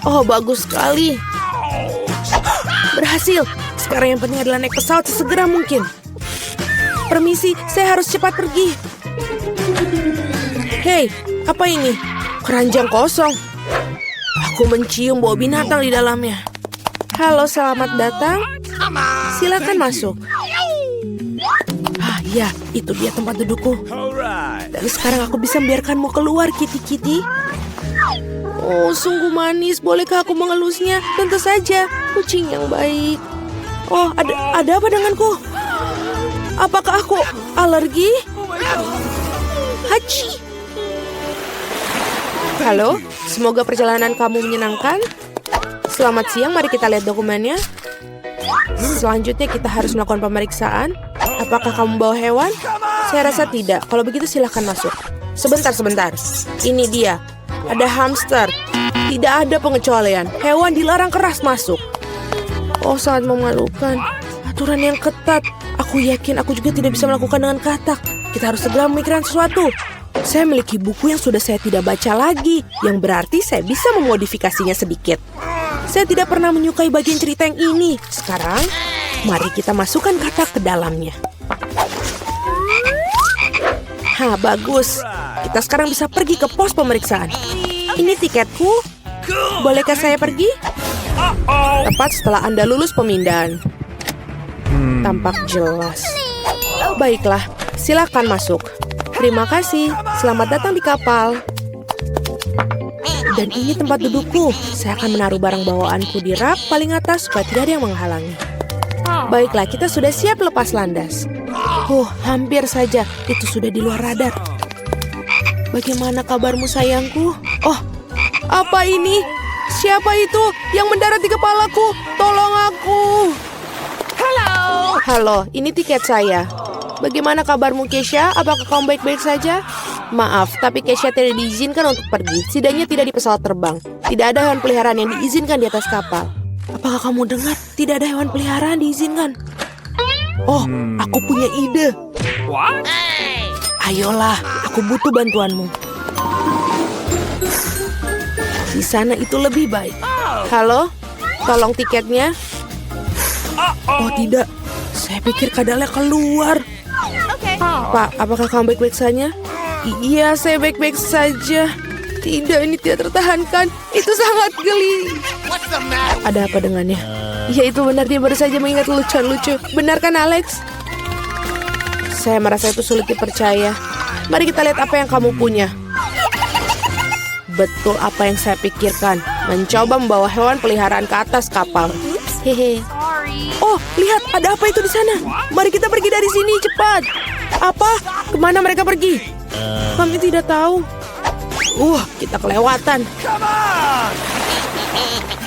Oh, bagus sekali. Berhasil. Sekarang yang penting adalah naik pesawat sesegera mungkin. Permisi, saya harus cepat pergi. Hei, apa ini? Keranjang kosong. Aku mencium bau binatang di dalamnya. Halo, selamat datang. Silakan masuk. Ah, ya, itu dia tempat dudukku. Alright. Dan sekarang aku bisa membiarkanmu keluar, Kitty. Oh, sungguh manis. Bolehkah aku mengelusnya? Tentu saja. Kucing yang baik. Oh, ada apa denganku? Apakah aku alergi? Hachi. Halo, semoga perjalanan kamu menyenangkan. Selamat siang, mari kita lihat dokumennya. Selanjutnya kita harus melakukan pemeriksaan. Apakah kamu bawa hewan? Saya rasa tidak. Kalau begitu silahkan masuk. Sebentar. Ini dia. Ada hamster. Tidak ada pengecualian. Hewan dilarang keras masuk. Oh, sangat memalukan. Aturan yang ketat. Aku yakin aku juga tidak bisa melakukan dengan katak. Kita harus segera memikirkan sesuatu. Saya memiliki buku yang sudah saya tidak baca lagi, yang berarti saya bisa memodifikasinya sedikit. Saya tidak pernah menyukai bagian cerita yang ini. Sekarang, mari kita masukkan katak ke dalamnya. Bagus. Kita sekarang bisa pergi ke pos pemeriksaan. Ini tiketku. Bolehkah saya pergi? Tepat setelah Anda lulus pemindahan. Tampak jelas. Baiklah, silakan masuk. Terima kasih. Selamat datang di kapal. Dan ini tempat dudukku. Saya akan menaruh barang bawaanku di rak paling atas supaya tidak ada yang menghalangi. Baiklah, kita sudah siap lepas landas. Hampir saja. Itu sudah di luar radar. Bagaimana kabarmu sayangku? Oh, apa ini? Siapa itu yang mendarat di kepalaku? Tolong aku. Halo, ini tiket saya. Bagaimana kabarmu, Keisha? Apakah kamu baik-baik saja? Maaf, tapi Keisha tidak diizinkan untuk pergi. Setidaknya tidak di pesawat terbang. Tidak ada hewan peliharaan yang diizinkan di atas kapal. Apakah kamu dengar? Tidak ada hewan peliharaan diizinkan. Oh, aku punya ide. What? Ayolah, aku butuh bantuanmu. Di sana itu lebih baik. Halo? Tolong tiketnya. Oh tidak, saya pikir kadalnya keluar. Pak, apakah kamu baik-baik saja? Iya, saya baik-baik saja. Tidak, ini tidak tertahankan. Itu sangat geli. Ada apa dengannya? Ya itu benar, dia baru saja mengingat lucu-lucu. Benar kan Alex? Saya merasa itu sulit dipercaya. Mari kita lihat apa yang kamu punya. Betul apa yang saya pikirkan. Mencoba membawa hewan peliharaan ke atas kapal. Hehe. Oh, lihat, ada apa itu di sana? Mari kita pergi dari sini, cepat. Apa? Kemana mereka pergi? Kami tidak tahu. Kita kelewatan.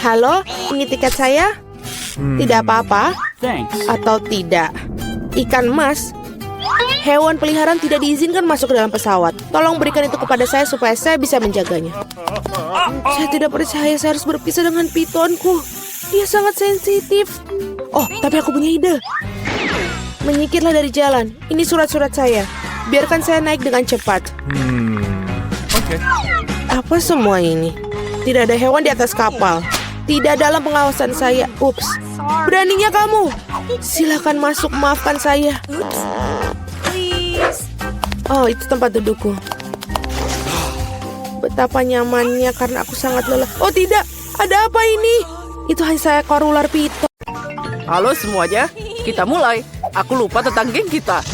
Halo, ini tiket saya? Tidak apa-apa? Thanks. Atau tidak? Ikan emas? Hewan peliharaan tidak diizinkan masuk ke dalam pesawat. Tolong berikan itu kepada saya supaya saya bisa menjaganya. Saya tidak percaya saya harus berpisah dengan pitonku. Dia sangat sensitif. Oh, tapi aku punya ide. Menyingkirlah dari jalan. Ini surat-surat saya. Biarkan saya naik dengan cepat. Oke. Apa semua ini? Tidak ada hewan di atas kapal. Tidak dalam pengawasan saya. Ups. Beraninya kamu. Silakan masuk, maafkan saya. Please. Oh, itu tempat dudukku. Betapa nyamannya karena aku sangat lelah. Oh tidak, ada apa ini? Itu hanya seekor ular piton. Halo semuanya, kita mulai. Aku lupa tentang geng kita.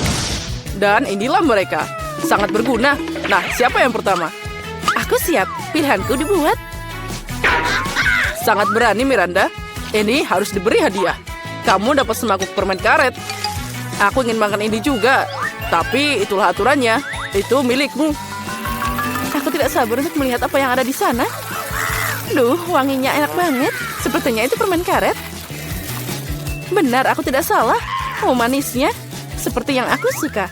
Dan inilah mereka. Sangat berguna. Nah, siapa yang pertama? Aku siap. Pilihanku dibuat. Sangat berani, Miranda. Ini harus diberi hadiah. Kamu dapat semangkuk permen karet. Aku ingin makan ini juga. Tapi itulah aturannya. Itu milikmu. Aku tidak sabar untuk melihat apa yang ada di sana. Duh, wanginya enak banget. Sepertinya itu permen karet. Benar, aku tidak salah. Oh, manisnya. Seperti yang aku suka.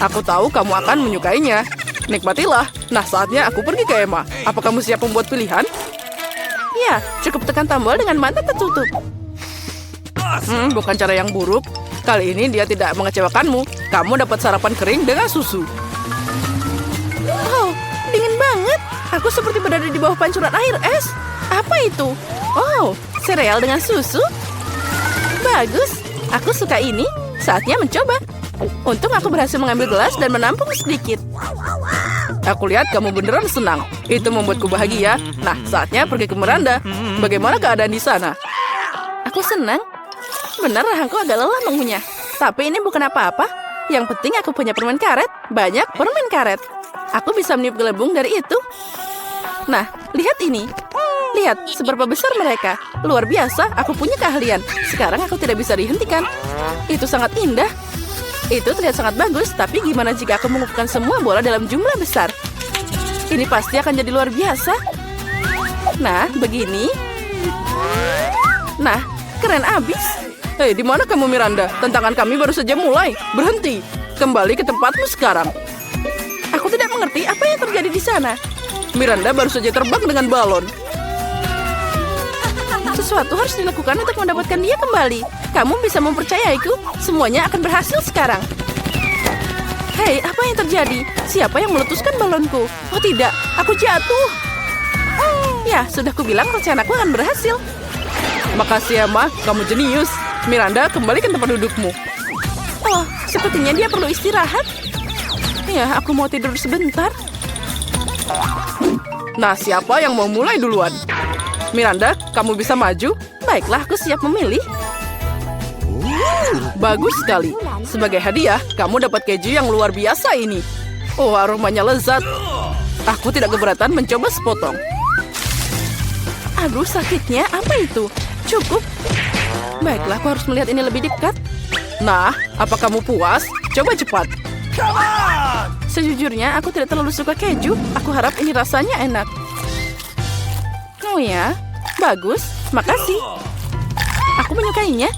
Aku tahu kamu akan menyukainya. Nikmatilah. Nah, saatnya aku pergi ke Emma. Apa kamu siap membuat pilihan? Ya, cukup tekan tombol dengan mata tertutup. Bukan cara yang buruk. Kali ini dia tidak mengecewakanmu. Kamu dapat sarapan kering dengan susu. Oh, dingin banget. Aku seperti berada di bawah pancuran air es. Apa itu? Oh, sereal dengan susu? Bagus. Aku suka ini. Saatnya mencoba. Untung aku berhasil mengambil gelas dan menampung sedikit. Aku lihat kamu beneran senang. Itu membuatku bahagia. Nah, saatnya pergi ke Miranda. Bagaimana keadaan di sana? Aku senang. Benar, rahangku agak lelah mengunyah. Tapi ini bukan apa-apa. Yang penting aku punya permen karet. Banyak permen karet. Aku bisa meniup gelembung dari itu. Nah, lihat ini. Lihat, seberapa besar mereka. Luar biasa, aku punya keahlian. Sekarang aku tidak bisa dihentikan. Itu sangat indah. Itu terlihat sangat bagus, tapi gimana jika aku mengumpulkan semua bola dalam jumlah besar? Ini pasti akan jadi luar biasa. Nah, begini. Nah, keren abis. Hei, di mana kamu Miranda? Tantangan kami baru saja mulai. Berhenti. Kembali ke tempatmu sekarang. Aku tidak mengerti apa yang terjadi di sana. Miranda baru saja terbang dengan balon. Sesuatu harus dilakukan untuk mendapatkan dia kembali. Kamu bisa mempercayaiku. Semuanya akan berhasil sekarang. Hei, apa yang terjadi? Siapa yang meletuskan balonku? Oh tidak, aku jatuh. Ya, sudah kubilang rencanaku akan berhasil. Makasih Emma, kamu jenius. Miranda, kembali ke tempat dudukmu. Oh, sepertinya dia perlu istirahat. Ya, aku mau tidur sebentar. Nah, siapa yang mau mulai duluan? Miranda, kamu bisa maju? Baiklah, aku siap memilih. Bagus sekali. Sebagai hadiah, kamu dapat keju yang luar biasa ini. Oh, aromanya lezat. Aku tidak keberatan mencoba sepotong. Aduh, sakitnya. Apa itu? Cukup. Baiklah, aku harus melihat ini lebih dekat. Nah, apa kamu puas? Coba cepat. Sejujurnya, aku tidak terlalu suka keju. Aku harap ini rasanya enak. Oh ya, bagus. Makasih. Aku menyukainya.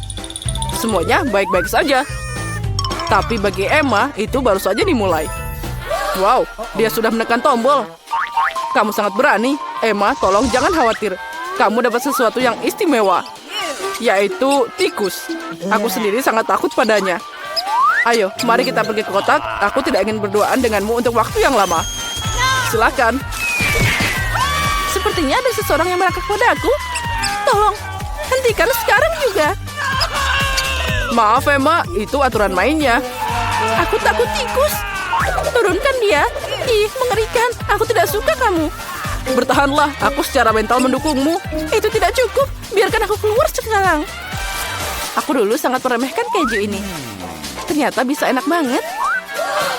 Semuanya baik-baik saja. Tapi bagi Emma, itu baru saja dimulai. Wow, dia sudah menekan tombol. Kamu sangat berani. Emma, tolong jangan khawatir. Kamu dapat sesuatu yang istimewa. Yaitu tikus. Aku sendiri sangat takut padanya. Ayo, mari kita pergi ke kotak. Aku tidak ingin berduaan denganmu untuk waktu yang lama. silakan. Sepertinya ada seseorang yang merangkak padaku. Tolong, hentikan sekarang juga. Maaf Emma, itu aturan mainnya. Aku takut tikus. Turunkan dia. Ih, mengerikan. Aku tidak suka kamu. Bertahanlah, aku secara mental mendukungmu. Itu tidak cukup. Biarkan aku keluar sekarang. Aku dulu sangat meremehkan keju ini. Ternyata bisa enak banget.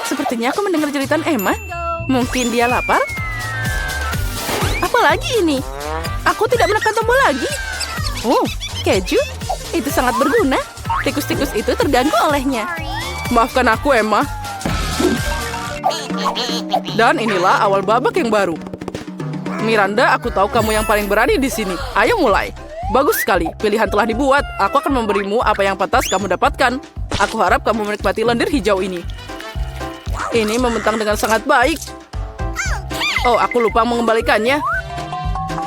Sepertinya aku mendengar jeritan Emma. Mungkin dia lapar? Apalagi ini? Aku tidak menekan tombol lagi. Oh, keju? Itu sangat berguna. Tikus-tikus itu terganggu olehnya. Maafkan aku, Emma. Dan inilah awal babak yang baru. Miranda, aku tahu kamu yang paling berani di sini. Ayo mulai. Bagus sekali, pilihan telah dibuat. Aku akan memberimu apa yang pantas kamu dapatkan. Aku harap kamu menikmati lendir hijau ini. Ini membentang dengan sangat baik. Oh, aku lupa mengembalikannya.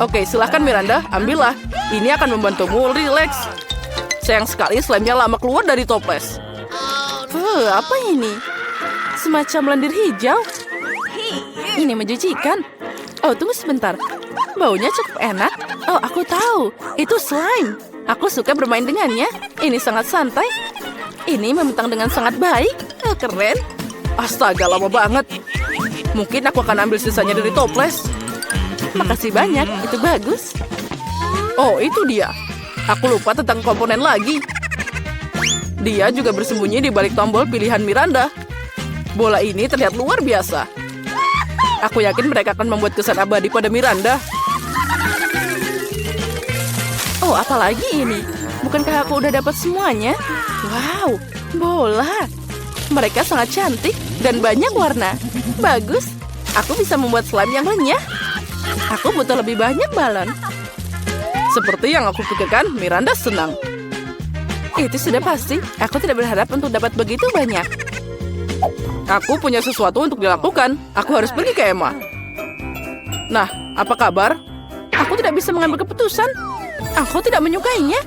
Oke, silahkan Miranda, ambillah. Ini akan membantumu rileks. Sayang sekali slime-nya lama keluar dari toples. Apa ini? Semacam lendir hijau. Ini menjijikan. Oh, tunggu sebentar. Baunya cukup enak. Oh, aku tahu. Itu slime. Aku suka bermain dengannya. Ini sangat santai. Ini membentang dengan sangat baik. Oh, keren. Astaga, lama banget. Mungkin aku akan ambil sisanya dari toples. Makasih banyak, itu bagus. Oh, itu dia. Aku lupa tentang komponen lagi. Dia juga bersembunyi di balik tombol pilihan Miranda. Bola ini terlihat luar biasa. Aku yakin mereka akan membuat kesan abadi pada Miranda. Oh, apalagi ini? Bukankah aku udah dapat semuanya? Wow, bola. Mereka sangat cantik dan banyak warna. Bagus. Aku bisa membuat slime yang renyah. Aku butuh lebih banyak balon. Seperti yang aku pikirkan, Miranda senang. Itu sudah pasti. Aku tidak berharap untuk dapat begitu banyak. Aku punya sesuatu untuk dilakukan. Aku harus pergi ke Emma. Nah, apa kabar? Aku tidak bisa mengambil keputusan. Aku tidak menyukainya.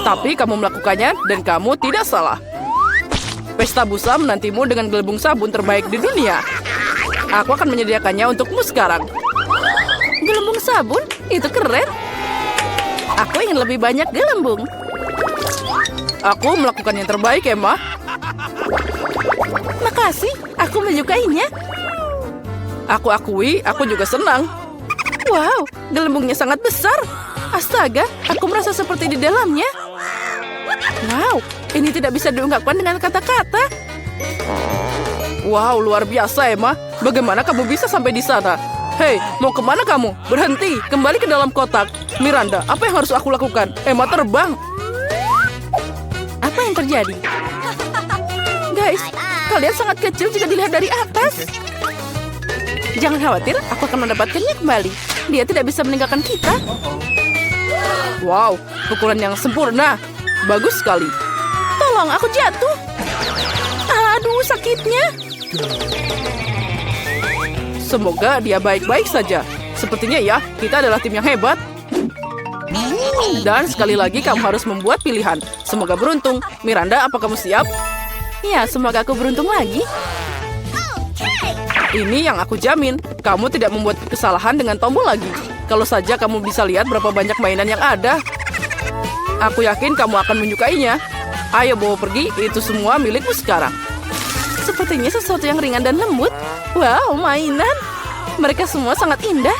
Tapi kamu melakukannya dan kamu tidak salah. Pesta busa menantimu dengan gelembung sabun terbaik di dunia. Aku akan menyediakannya untukmu sekarang. Gelembung sabun? Itu keren. Aku ingin lebih banyak gelembung. Aku melakukan yang terbaik, Emma. Makasih, aku menyukainya. Aku akui, aku juga senang. Wow, gelembungnya sangat besar. Astaga, aku merasa seperti di dalamnya. Wow, ini tidak bisa diungkapkan dengan kata-kata. Wow, luar biasa, Emma. Bagaimana kamu bisa sampai di sana? Hei, mau kemana kamu? Berhenti, kembali ke dalam kotak. Miranda, apa yang harus aku lakukan? Emma terbang. Apa yang terjadi? Guys, kalian sangat kecil jika dilihat dari atas. Jangan khawatir, aku akan mendapatkannya kembali. Dia tidak bisa meninggalkan kita. Wow, pukulan yang sempurna. Bagus sekali. Tolong, aku jatuh. Aduh, sakitnya. Semoga dia baik-baik saja. Sepertinya ya, kita adalah tim yang hebat. Dan sekali lagi kamu harus membuat pilihan. Semoga beruntung. Miranda, apa kamu siap? Ya, semoga aku beruntung lagi. Ini yang aku jamin. Kamu tidak membuat kesalahan dengan tombol lagi. Kalau saja kamu bisa lihat berapa banyak mainan yang ada. Aku yakin kamu akan menyukainya. Ayo bawa pergi, itu semua milikmu sekarang. Sepertinya sesuatu yang ringan dan lembut. Wow, mainan. Mereka semua sangat indah.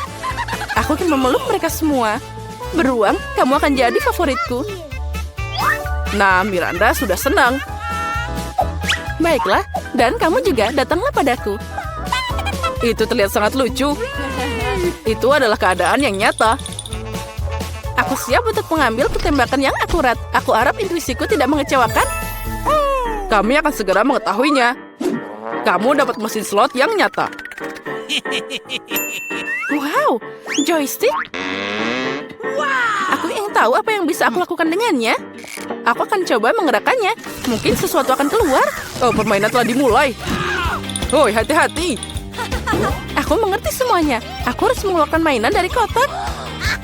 Aku akan memeluk mereka semua. Beruang, kamu akan jadi favoritku. Nah, Miranda sudah senang. Baiklah, dan kamu juga datanglah padaku. Itu terlihat sangat lucu. Itu adalah keadaan yang nyata. Aku siap untuk mengambil tembakan yang akurat. Aku harap intuisiku tidak mengecewakan. Kami akan segera mengetahuinya. Kamu dapat mesin slot yang nyata. Wow, joystick. Aku ingin tahu apa yang bisa aku lakukan dengannya. Aku akan coba menggerakkannya. Mungkin sesuatu akan keluar. Oh, permainan telah dimulai. Hoi, hati-hati. Aku mengerti semuanya. Aku harus mengeluarkan mainan dari kotak.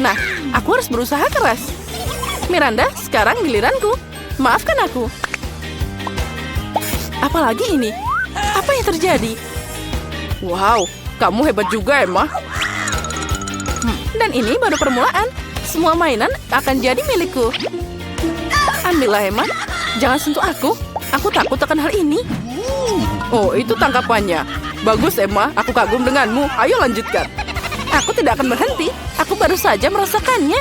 Nah, aku harus berusaha keras. Miranda, sekarang giliranku. Maafkan aku. Apalagi ini? Apa yang terjadi? Wow, Kamu hebat juga, Emma. Dan ini baru permulaan. Semua mainan akan jadi milikku. Ambillah, Emma. Jangan sentuh aku. Aku takut akan hal ini. Oh, itu tangkapannya. Bagus, Emma. Aku kagum denganmu. Ayo lanjutkan. Aku tidak akan berhenti. Aku baru saja merasakannya.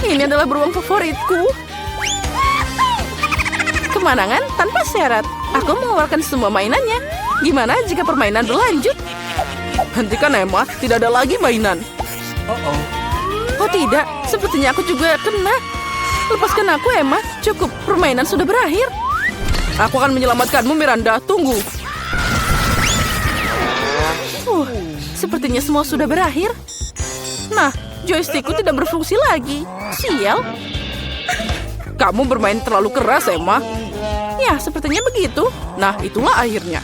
Ini adalah beruang favoritku. Kemenangan tanpa syarat. Aku mengeluarkan semua mainannya. Gimana jika permainan berlanjut? Hentikan, Emma. Tidak ada lagi mainan. Oh tidak, sepertinya aku juga kena. Lepaskan aku, Emma. Cukup, permainan sudah berakhir. Aku akan menyelamatkanmu, Miranda. Tunggu. Sepertinya semua sudah berakhir. Nah, joystickku tidak berfungsi lagi. Sial. Kamu bermain terlalu keras, Emma. Ya, sepertinya begitu. Nah, itulah akhirnya.